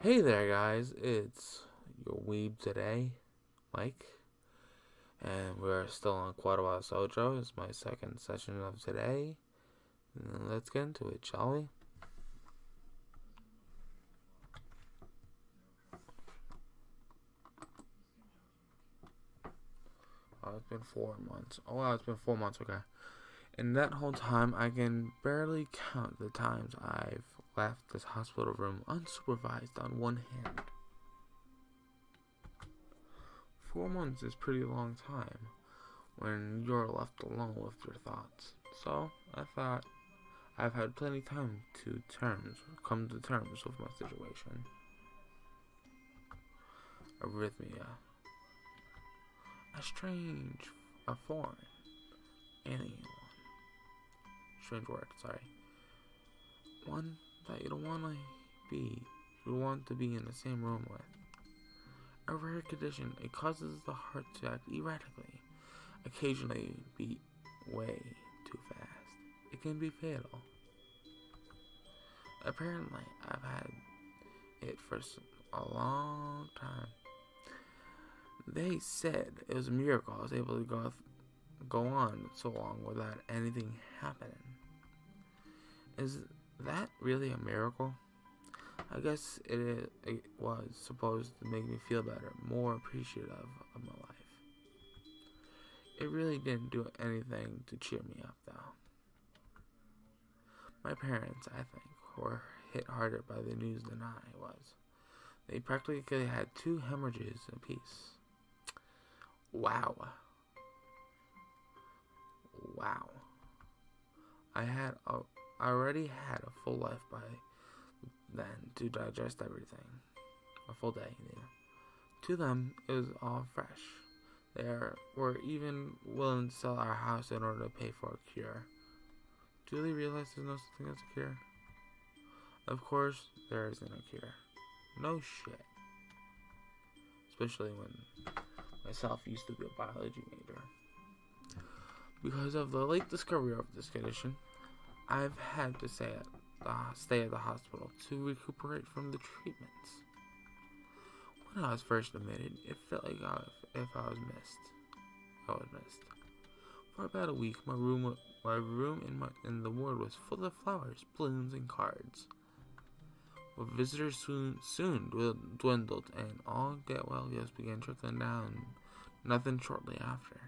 Hey there, guys. It's your weeb today, Mike, and we're still on Katawa Shoujo. It's my second session of today. Let's get into it, shall we? Oh, it's been 4 months. Oh, wow, it's been 4 months, okay. In that whole time, I can barely count the times I've left this hospital room unsupervised on one hand. 4 months is a pretty long time when you're left alone with your thoughts. So, I thought I've had plenty of time to come to terms with my situation. Arrhythmia. A strange, a foreign, alien one. Strange word, sorry. One that you don't want to be, you want to be in the same room with. A rare condition, it causes the heart to act erratically, occasionally beat way too fast. It can be fatal. Apparently, I've had it for a long time. They said it was a miracle I was able to go on so long without anything happening. Is that really a miracle? I guess it was supposed to make me feel better, more appreciative of my life. It really didn't do anything to cheer me up, though. My parents, I think, were hit harder by the news than I was. They practically had two hemorrhages apiece. Wow. Wow. I already had a full life by then to digest everything. A full day, yeah. To them, it was all fresh. They were even willing to sell our house in order to pay for a cure. Do they realize there's no such thing as a cure? Of course, there isn't a cure. No shit. Especially when myself used to be a biology major. Because of the late discovery of this condition, I've had to stay at the hospital to recuperate from the treatments. When I was first admitted, it felt like if I was missed. For about a week, my room in the ward was full of flowers, balloons, and cards. But visitors soon dwindled, and all get well gifts began trickling down. Nothing shortly after.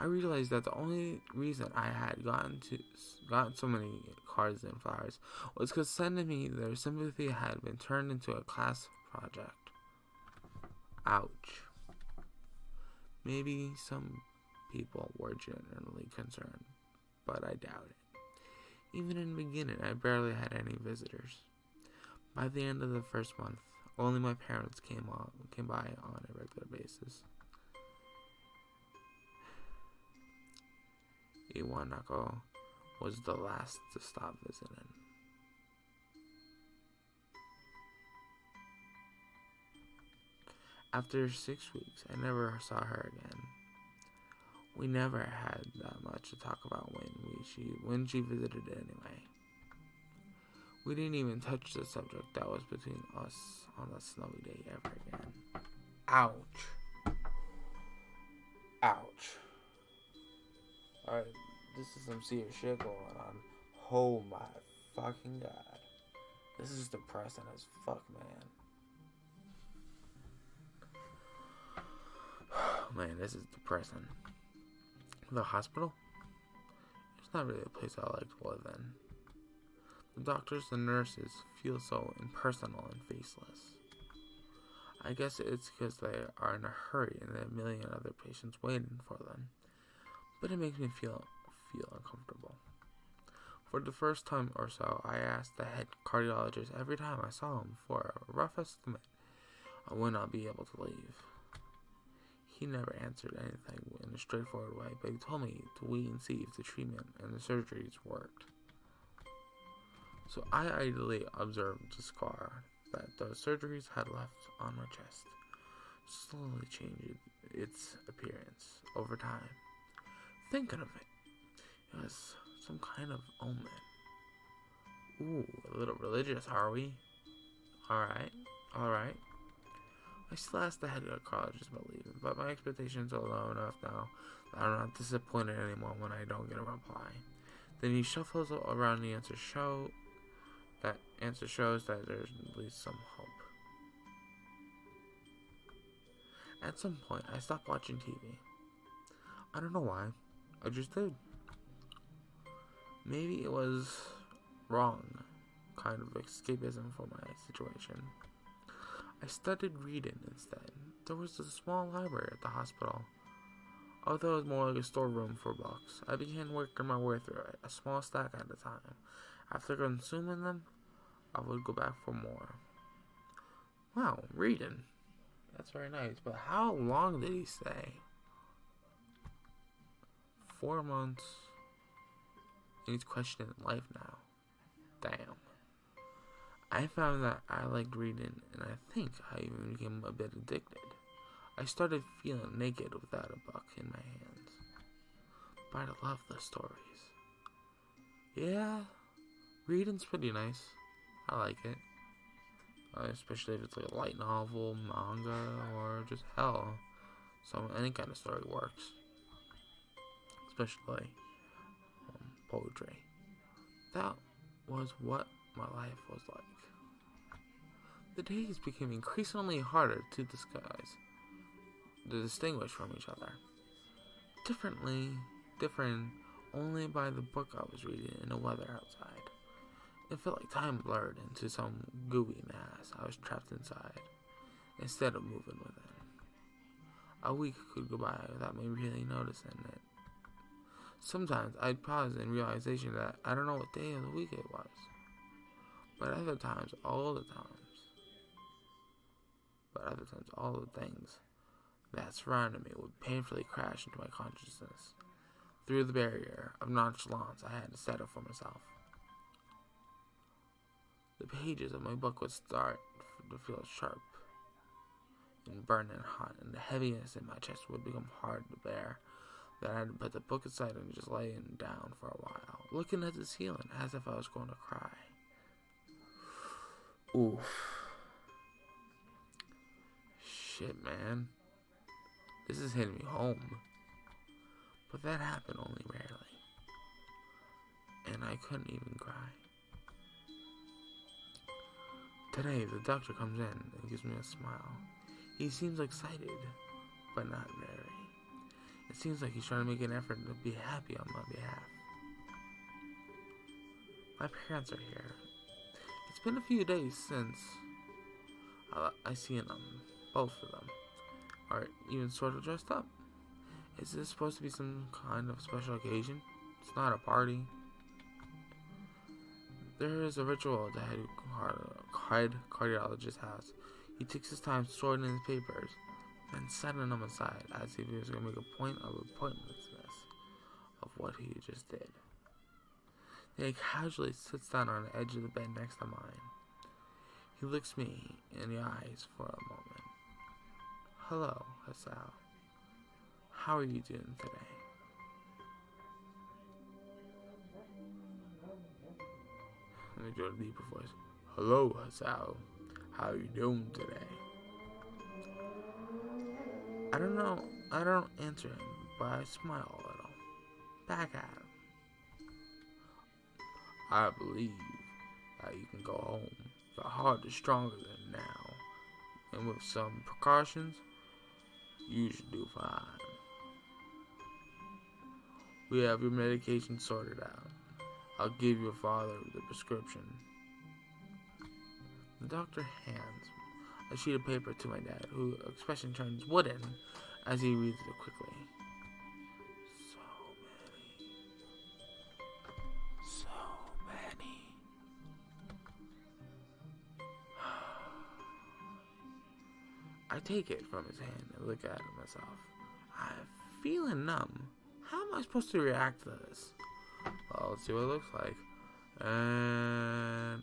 I realized that the only reason I had gotten so many cards and flowers was because sending me their sympathy had been turned into a class project. Ouch. Maybe some people were genuinely concerned, but I doubt it. Even in the beginning, I barely had any visitors. By the end of the first month, only my parents came by on a regular basis. Iwanako was the last to stop visiting. After 6 weeks, I never saw her again. We never had that much to talk about when she visited anyway. We didn't even touch the subject that was between us on that snowy day ever again. Ouch. Ouch. Alright, this is some serious shit going on. Oh my fucking god. This is depressing as fuck, man. Man, this is depressing. The hospital? It's not really a place I like to live in. The doctors and nurses feel so impersonal and faceless. I guess it's because they are in a hurry and there are a million other patients waiting for them. But it makes me feel uncomfortable. For the first time or so, I asked the head cardiologist every time I saw him for a rough estimate on when I'll be able to leave. He never answered anything in a straightforward way, but he told me to wait and see if the treatment and the surgeries worked. So I idly observed the scar that the surgeries had left on my chest, slowly changing its appearance over time. Thinking of it, it was some kind of omen. Ooh, a little religious, are we? Alright, alright. I still ask the head of college just about leaving, but my expectations are low enough now that I'm not disappointed anymore when I don't get a reply. Then he shuffles around the answer show. That answer shows that there's at least some hope. At some point, I stopped watching TV. I don't know why. I just did. Maybe it was wrong kind of escapism for my situation. I started reading instead. There was a small library at the hospital. Although it was more like a storeroom for books, I began working my way through it, a small stack at a time. After consuming them, I would go back for more. Wow, reading. That's very nice, but how long did he say? 4 months. And he's questioning life now. Damn. I found that I liked reading, and I think I even became a bit addicted. I started feeling naked without a book in my hands. But I love the stories. Yeah, reading's pretty nice. I like it. Especially if it's like a light novel, manga, or just hell. Any kind of story works. Especially poetry. That was what my life was like. The days became increasingly harder to distinguish from each other. Different only by the book I was reading and the weather outside. It felt like time blurred into some gooey mass I was trapped inside, instead of moving within. A week could go by without me really noticing it. Sometimes I'd pause in realization that I don't know what day of the week it was. But other times, all the things that surrounded me would painfully crash into my consciousness through the barrier of nonchalance I had to set up for myself. The pages of my book would start to feel sharp and burning hot, and the heaviness in my chest would become hard to bear, that I had to put the book aside and just lay down for a while, looking at the ceiling as if I was going to cry. Oof. Shit, man. This is hitting me home. But that happened only rarely. And I couldn't even cry. Today, the doctor comes in and gives me a smile. He seems excited, but not very. It seems like he's trying to make an effort to be happy on my behalf. My parents are here. It's been a few days since I seen them. Both of them are even sort of dressed up. Is this supposed to be some kind of special occasion? It's not a party. There is a ritual at the head cardiologist has. He takes his time sorting his papers, then setting them aside as if he was going to make a point of the pointlessness of what he just did. Then he casually sits down on the edge of the bed next to mine. He looks me in the eyes for a moment. Hello, Hasao. How are you doing today? Let me do a deeper voice. Hello, Hasao. How are you doing today? I don't answer him, but I smile a little. Back at him. I believe that you can go home. Your heart is stronger than now. And with some precautions, you should do fine. We have your medication sorted out. I'll give your father the prescription. The doctor hands a sheet of paper to my dad, whose expression turns wooden as he reads it quickly. So many. I take it from his hand and look at it myself. I'm feeling numb. How am I supposed to react to this? Well, let's see what it looks like. And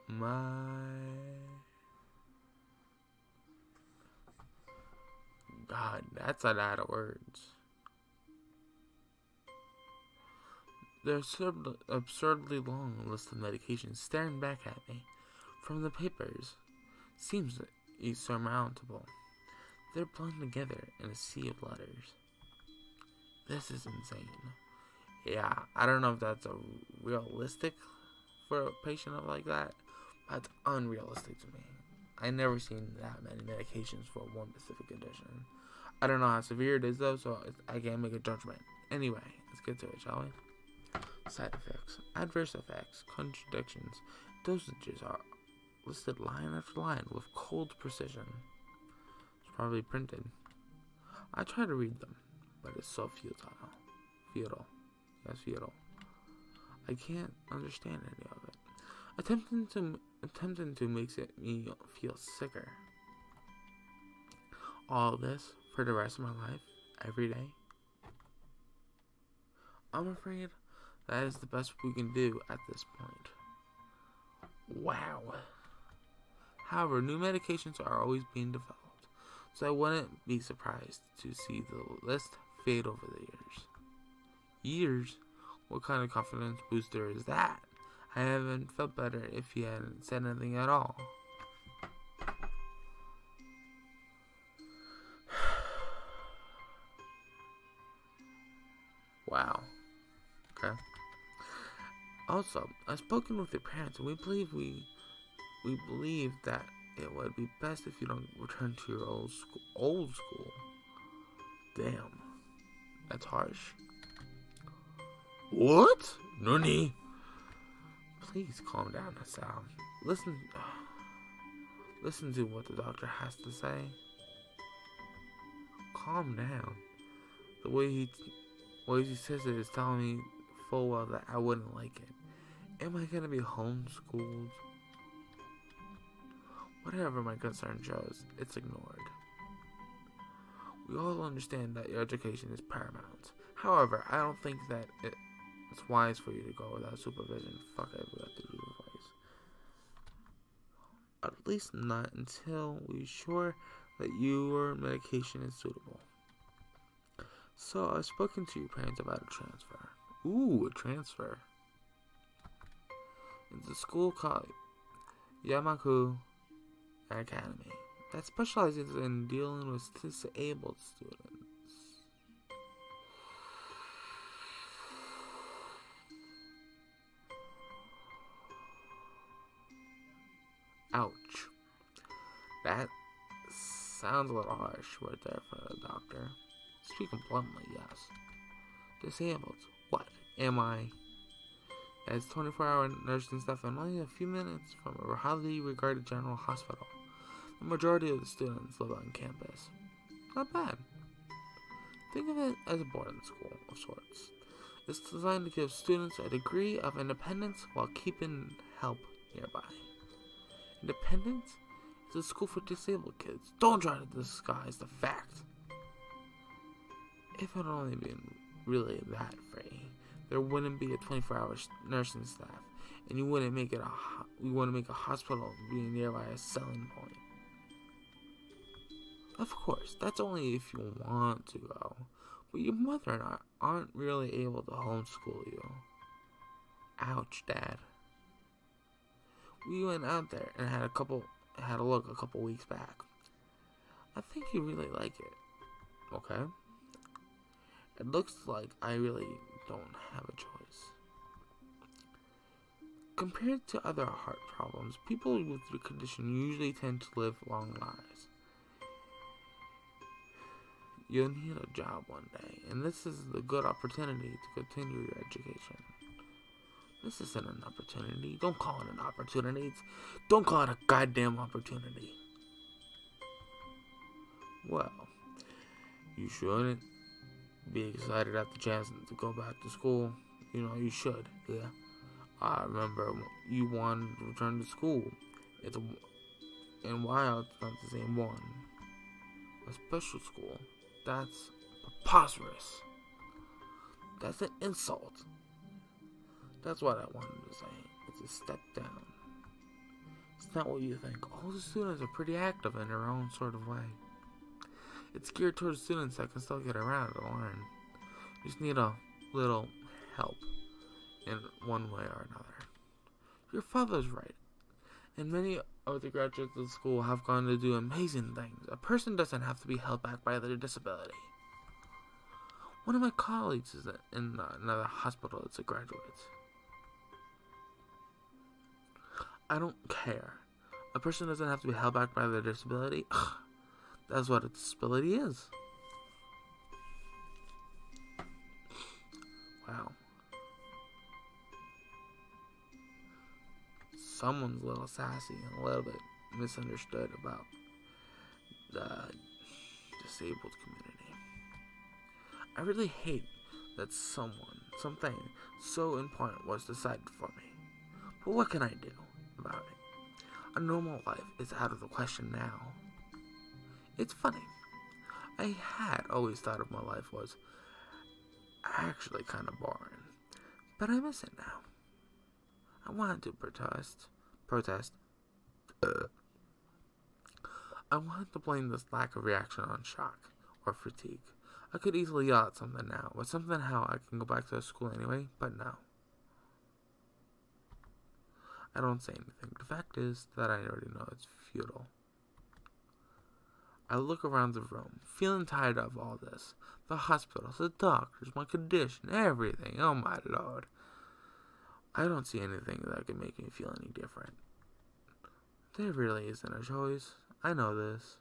My God, that's a lot of words. The absurdly long list of medications staring back at me from the papers seems insurmountable. They're blown together in a sea of letters. This is insane. Yeah, I don't know if that's realistic for a patient like that. That's unrealistic to me. I never seen that many medications for one specific condition. I don't know how severe it is though, so I can't make a judgment. Anyway, let's get to it, shall we? Side effects, adverse effects, contradictions, dosages are listed line after line with cold precision. It's probably printed. I try to read them, but it's so futile. Futile. Yes, futile. I can't understand any of it. Attempting to makes me feel sicker. All this for the rest of my life, every day. I'm afraid that is the best we can do at this point. Wow. However, new medications are always being developed, so I wouldn't be surprised to see the list fade over the years. Years? What kind of confidence booster is that? I haven't felt better if he hadn't said anything at all. Wow. Okay. Also, I've spoken with your parents, and we believe that it would be best if you don't return to your old school. Damn, that's harsh. What? Nani? Please calm down, Asal. Listen to what the doctor has to say. Calm down. The way he says it is telling me full well that I wouldn't like it. Am I gonna be homeschooled? Whatever my concern shows, it's ignored. We all understand that your education is paramount. However, I don't think that it's wise for you to go without supervision. Fuck it, we have to do advice. At least not until we're sure that your medication is suitable. So, I've spoken to your parents about a transfer. Ooh, a transfer. It's a school called Yamaku Academy that specializes in dealing with disabled students. Ouch. That sounds a little harsh right there for the doctor. Speaking bluntly, yes. Disabled. What? Am I? As 24-hour nursing staff and only a few minutes from a highly regarded general hospital. The majority of the students live on campus. Not bad. Think of it as a boarding school of sorts. It's designed to give students a degree of independence while keeping help nearby. Independence is a school for disabled kids. Don't try to disguise the fact. If it had only been really that free, there wouldn't be a 24-hour nursing staff, and you wouldn't make a hospital being nearby a selling point. Of course, that's only if you want to go, but your mother and I aren't really able to homeschool you. Ouch, Dad. We went out there and had a look a couple weeks back. I think you really like it. Okay? It looks like I really don't have a choice. Compared to other heart problems, people with the condition usually tend to live long lives. You'll need a job one day, and this is a good opportunity to continue your education. This isn't an opportunity. Don't call it an opportunity. Don't call it a goddamn opportunity. Well, you shouldn't be excited at the chance to go back to school. You know, you should. Yeah. I remember you wanted to return to school. And while it's not the same one. A special school. That's preposterous. That's an insult. That's what I wanted to say. It's a step down. It's not what you think. All the students are pretty active in their own sort of way. It's geared towards students that can still get around and learn. You just need a little help in one way or another. Your father's right. And many of the graduates of the school have gone to do amazing things. A person doesn't have to be held back by their disability. One of my colleagues is in another hospital that's a graduate. I don't care. A person doesn't have to be held back by their disability. Ugh, that's what a disability is. Wow. Someone's a little sassy and a little bit misunderstood about the disabled community. I really hate that something so important was decided for me. But what can I do about it? A normal life is out of the question now. It's funny. I had always thought of my life was actually kind of boring. But I miss it now. I wanted to protest. I wanted to blame this lack of reaction on shock or fatigue. I could easily yell at something now, but somehow I can go back to school anyway, but no. I don't say anything. The fact is that I already know it's futile. I look around the room, feeling tired of all this. The hospitals, the doctors, my condition, everything. Oh my lord. I don't see anything that can make me feel any different. There really isn't a choice. I know this.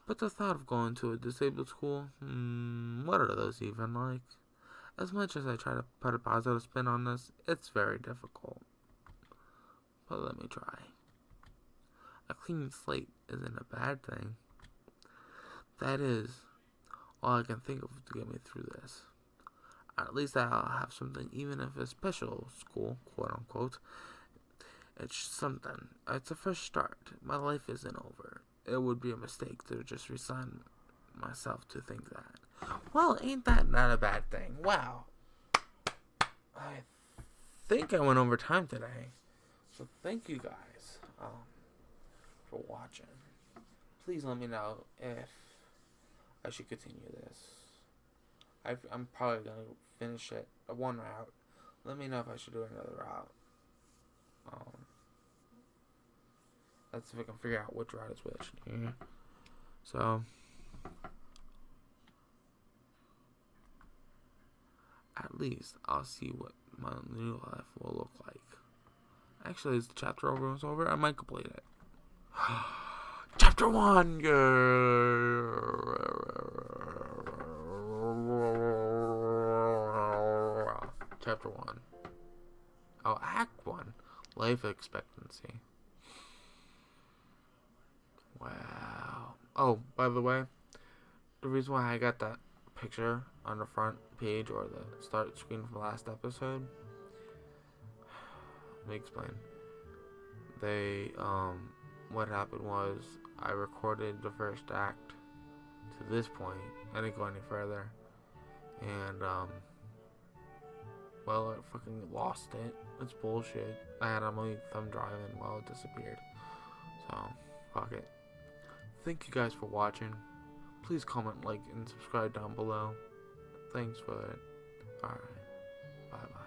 But the thought of going to a disabled school, what are those even like? As much as I try to put a positive spin on this, it's very difficult. But let me try. A clean slate isn't a bad thing. That is all I can think of to get me through this. At least I'll have something, even if it's special school, quote unquote. It's something. It's a fresh start. My life isn't over. It would be a mistake to just resign myself to think that. Well, ain't that not a bad thing? Wow. I think I went over time today. So thank you guys for watching. Please let me know if I should continue this. I'm probably going to finish it one route. Let me know if I should do another route. Let's see if I can figure out which route is which. Mm-hmm. So, at least I'll see what my new life will look like. Actually, is the chapter almost over? I might complete it. Chapter 1! Chapter 1. Oh, Act 1. Life expectancy. Wow. Oh, by the way, the reason why I got that picture on the front page or the start screen from the last episode, let me explain. What happened was I recorded the first act to this point. I didn't go any further. And, well, I fucking lost it. It's bullshit. I had on my thumb drive and, well, it disappeared. So, fuck it. Thank you guys for watching. Please comment, like, and subscribe down below. Thanks for it. Alright. Bye-bye.